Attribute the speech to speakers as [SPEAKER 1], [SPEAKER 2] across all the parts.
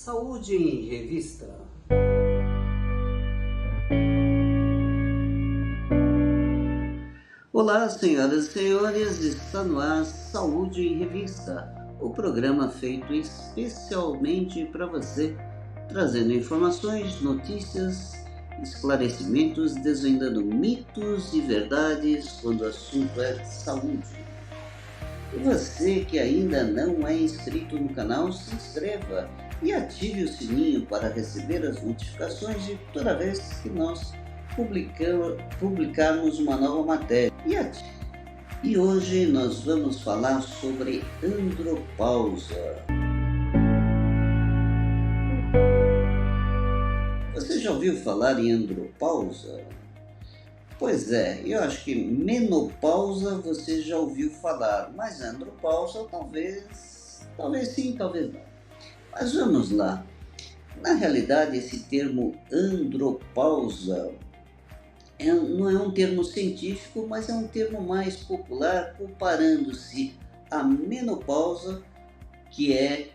[SPEAKER 1] Saúde em Revista. Olá, senhoras e senhores, está no ar Saúde em Revista, o programa feito especialmente para você, trazendo informações, notícias, esclarecimentos, desvendando mitos e verdades quando o assunto é saúde. E você que ainda não é inscrito no canal, se inscreva e ative o sininho para receber as notificações de toda vez que nós publicarmos uma nova matéria. E hoje nós vamos falar sobre andropausa. Você já ouviu falar em andropausa? Pois é, eu acho que menopausa você já ouviu falar, mas andropausa talvez sim, talvez não. Mas vamos lá. Na realidade, esse termo andropausa não é um termo científico, mas é um termo mais popular, comparando-se à menopausa, que é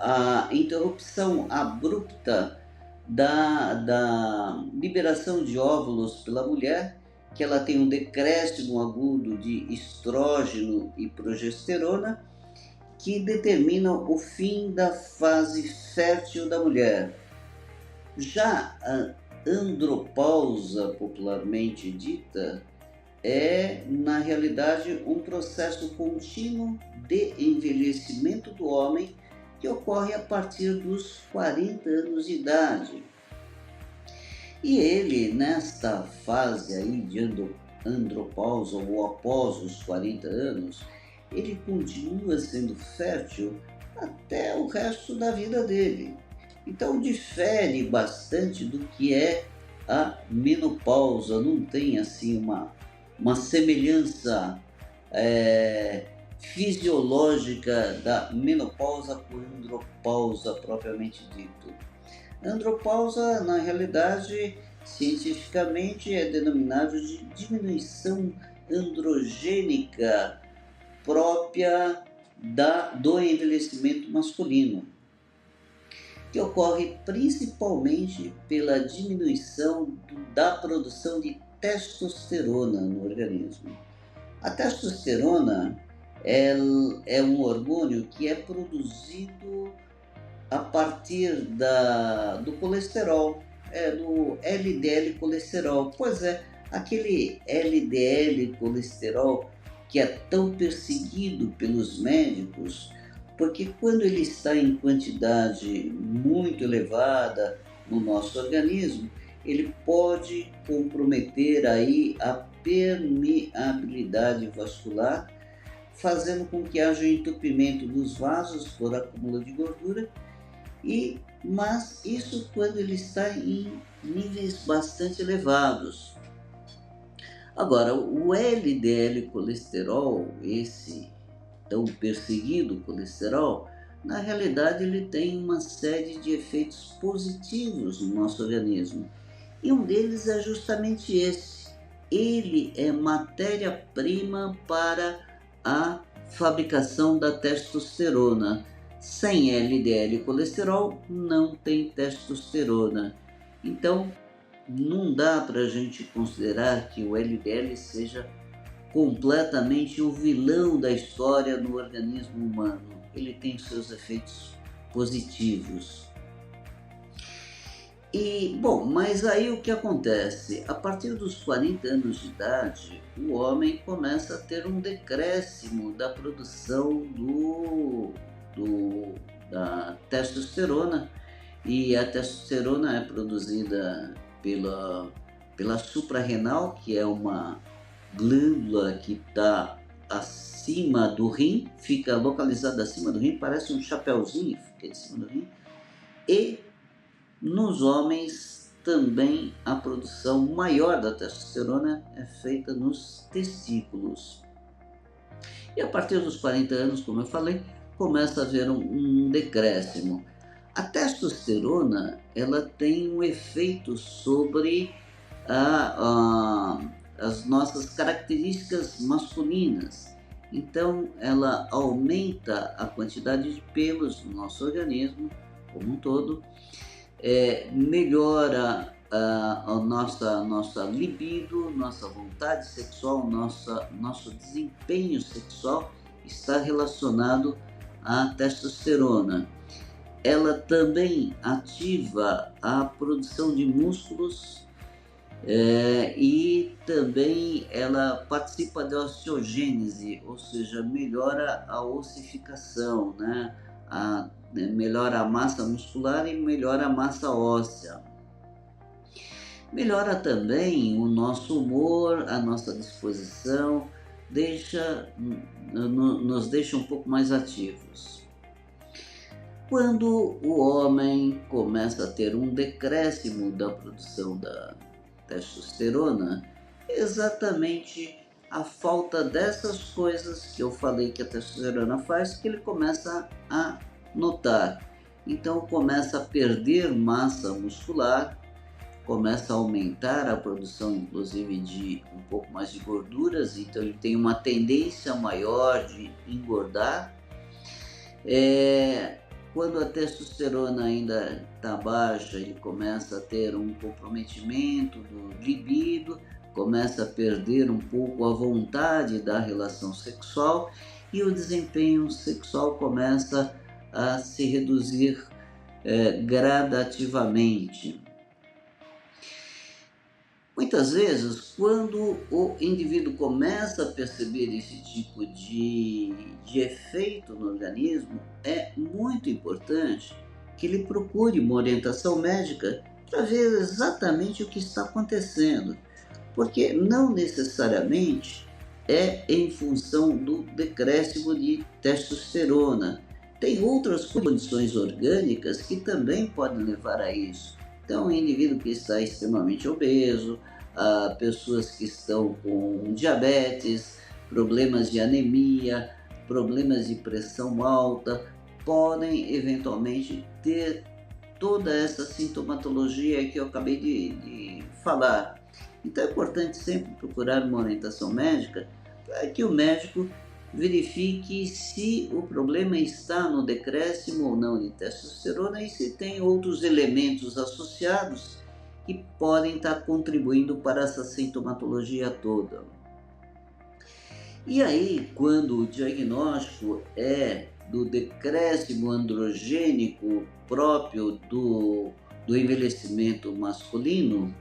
[SPEAKER 1] a interrupção abrupta da liberação de óvulos pela mulher, que ela tem um decréscimo agudo de estrógeno e progesterona, que determina o fim da fase fértil da mulher. Já a andropausa, popularmente dita, é, na realidade, um processo contínuo de envelhecimento do homem que ocorre a partir dos 40 anos de idade. E ele, nesta fase aí de andropausa ou após os 40 anos, ele continua sendo fértil até o resto da vida dele. Então difere bastante do que é a menopausa, não tem assim uma semelhança fisiológica da menopausa com andropausa propriamente dito. Andropausa, na realidade, cientificamente é denominado de diminuição androgênica própria do envelhecimento masculino, que ocorre principalmente pela diminuição da produção de testosterona no organismo. A testosterona é um hormônio que é produzido a partir do colesterol, do LDL colesterol. Pois é, aquele LDL colesterol que é tão perseguido pelos médicos, porque quando ele está em quantidade muito elevada no nosso organismo, ele pode comprometer aí a permeabilidade vascular, fazendo com que haja entupimento dos vasos por acúmulo de gordura, mas isso quando ele está em níveis bastante elevados. Agora, o LDL colesterol, esse tão perseguido colesterol, na realidade ele tem uma série de efeitos positivos no nosso organismo. E um deles é justamente esse. Ele é matéria-prima para a fabricação da testosterona. Sem LDL colesterol não tem testosterona. Então, não dá para a gente considerar que o LDL seja completamente o vilão da história no organismo humano. Ele tem seus efeitos positivos. Mas aí o que acontece? A partir dos 40 anos de idade, o homem começa a ter um decréscimo da produção da testosterona, e a testosterona é produzida pela suprarrenal, que é uma glândula que está acima do rim, fica localizada acima do rim, parece um chapéuzinho, fica em cima do rim. E nos homens também a produção maior da testosterona é feita nos testículos. E a partir dos 40 anos, como eu falei, começa a haver um decréscimo. A testosterona, ela tem um efeito sobre as nossas características masculinas. Então, ela aumenta a quantidade de pelos no nosso organismo, como um todo, melhora a nossa libido, nossa vontade sexual, nosso desempenho sexual está relacionado à testosterona. Ela também ativa a produção de músculos e também ela participa da osteogênese, ou seja, melhora a ossificação, né? Melhora a massa muscular e melhora a massa óssea. Melhora também o nosso humor, a nossa disposição, nos deixa um pouco mais ativos. Quando o homem começa a ter um decréscimo da produção da testosterona, exatamente a falta dessas coisas que eu falei que a testosterona faz, que ele começa a notar. Então começa a perder massa muscular, começa a aumentar a produção, inclusive, de um pouco mais de gorduras, então ele tem uma tendência maior de engordar. Quando a testosterona ainda está baixa, ele começa a ter um comprometimento do libido, começa a perder um pouco a vontade da relação sexual e o desempenho sexual começa a se reduzir gradativamente. Muitas vezes, quando o indivíduo começa a perceber esse tipo de efeito no organismo, é muito importante que ele procure uma orientação médica para ver exatamente o que está acontecendo, porque não necessariamente é em função do decréscimo de testosterona. Tem outras condições orgânicas que também podem levar a isso. Então, o indivíduo que está extremamente obeso, pessoas que estão com diabetes, problemas de anemia, problemas de pressão alta, podem eventualmente ter toda essa sintomatologia que eu acabei de falar. Então é importante sempre procurar uma orientação médica para que o médico verifique se o problema está no decréscimo ou não de testosterona e se tem outros elementos associados que podem estar contribuindo para essa sintomatologia toda. E aí, quando o diagnóstico é do decréscimo androgênico próprio do envelhecimento masculino,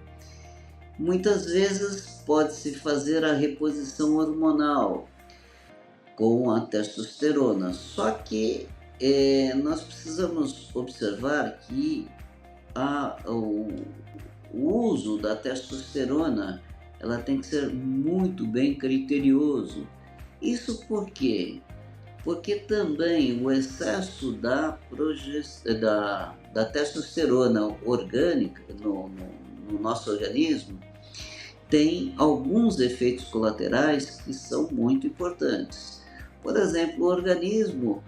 [SPEAKER 1] muitas vezes pode-se fazer a reposição hormonal com a testosterona. Só que nós precisamos observar que o uso da testosterona ela tem que ser muito bem criterioso. Isso por quê? Porque também o excesso da testosterona orgânica no nosso organismo tem alguns efeitos colaterais que são muito importantes. Por exemplo, o organismo,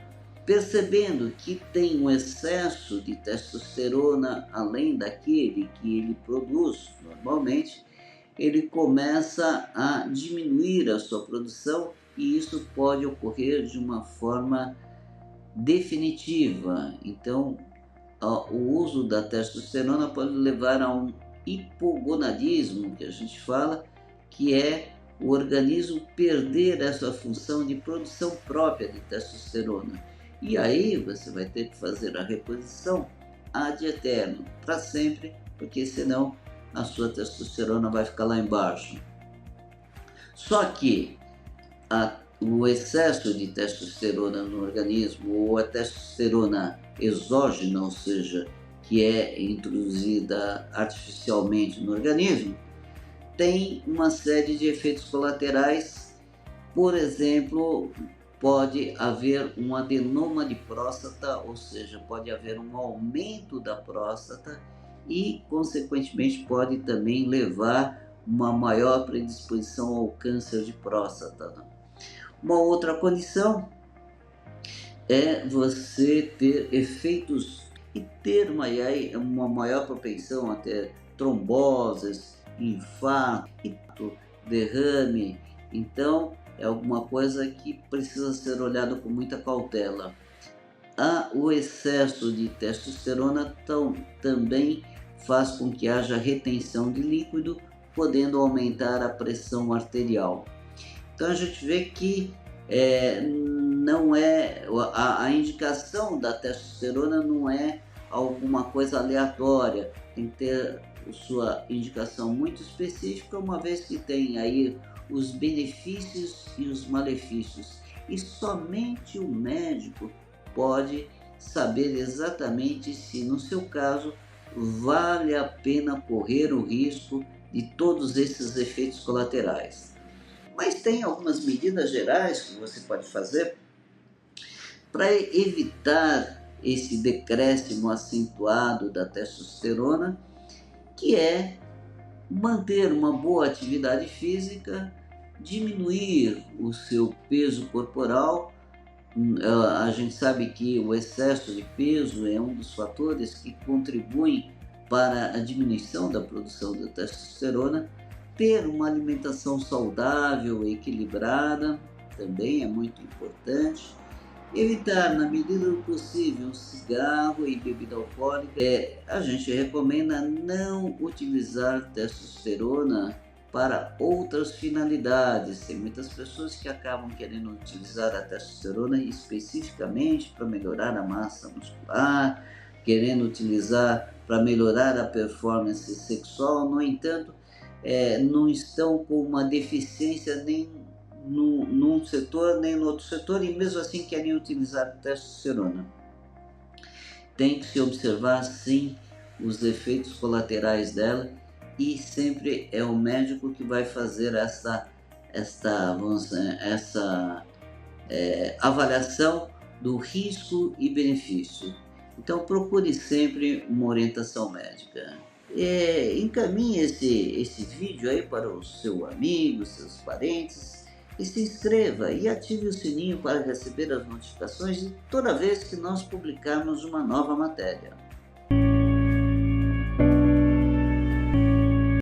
[SPEAKER 1] percebendo que tem um excesso de testosterona além daquele que ele produz normalmente, ele começa a diminuir a sua produção e isso pode ocorrer de uma forma definitiva. Então, o uso da testosterona pode levar a um hipogonadismo, que a gente fala, que é o organismo perder essa função de produção própria de testosterona. E aí você vai ter que fazer a reposição ad eterno, para sempre, porque senão a sua testosterona vai ficar lá embaixo. Só que o excesso de testosterona no organismo, ou a testosterona exógena, ou seja, que é introduzida artificialmente no organismo, tem uma série de efeitos colaterais. Por exemplo, pode haver um adenoma de próstata, ou seja, pode haver um aumento da próstata e, consequentemente, pode também levar uma maior predisposição ao câncer de próstata. Uma outra condição é você ter efeitos e ter uma maior propensão a ter tromboses, infarto, derrame. Então, é alguma coisa que precisa ser olhado com muita cautela. o excesso de testosterona também faz com que haja retenção de líquido, podendo aumentar a pressão arterial. Então a gente vê que não é a indicação da testosterona não é alguma coisa aleatória, tem que ter sua indicação muito específica, uma vez que tem aí os benefícios e os malefícios, e somente o médico pode saber exatamente se no seu caso vale a pena correr o risco de todos esses efeitos colaterais. Mas tem algumas medidas gerais que você pode fazer para evitar esse decréscimo acentuado da testosterona, que é manter uma boa atividade física, diminuir o seu peso corporal. A gente sabe que o excesso de peso é um dos fatores que contribuem para a diminuição da produção da testosterona. Ter uma alimentação saudável, equilibrada, também é muito importante. Evitar, na medida do possível, cigarro e bebida alcoólica. A gente recomenda não utilizar testosterona para outras finalidades. Tem muitas pessoas que acabam querendo utilizar a testosterona especificamente para melhorar a massa muscular, querendo utilizar para melhorar a performance sexual. No entanto, não estão com uma deficiência nem num setor nem no outro setor, e mesmo assim querem utilizar testosterona. Tem que se observar sim os efeitos colaterais dela, e sempre é o médico que vai fazer essa avaliação do risco e benefício. Então procure sempre uma orientação médica. Encaminhe esse vídeo aí para o seu amigo, seus parentes, e se inscreva e ative o sininho para receber as notificações de toda vez que nós publicarmos uma nova matéria.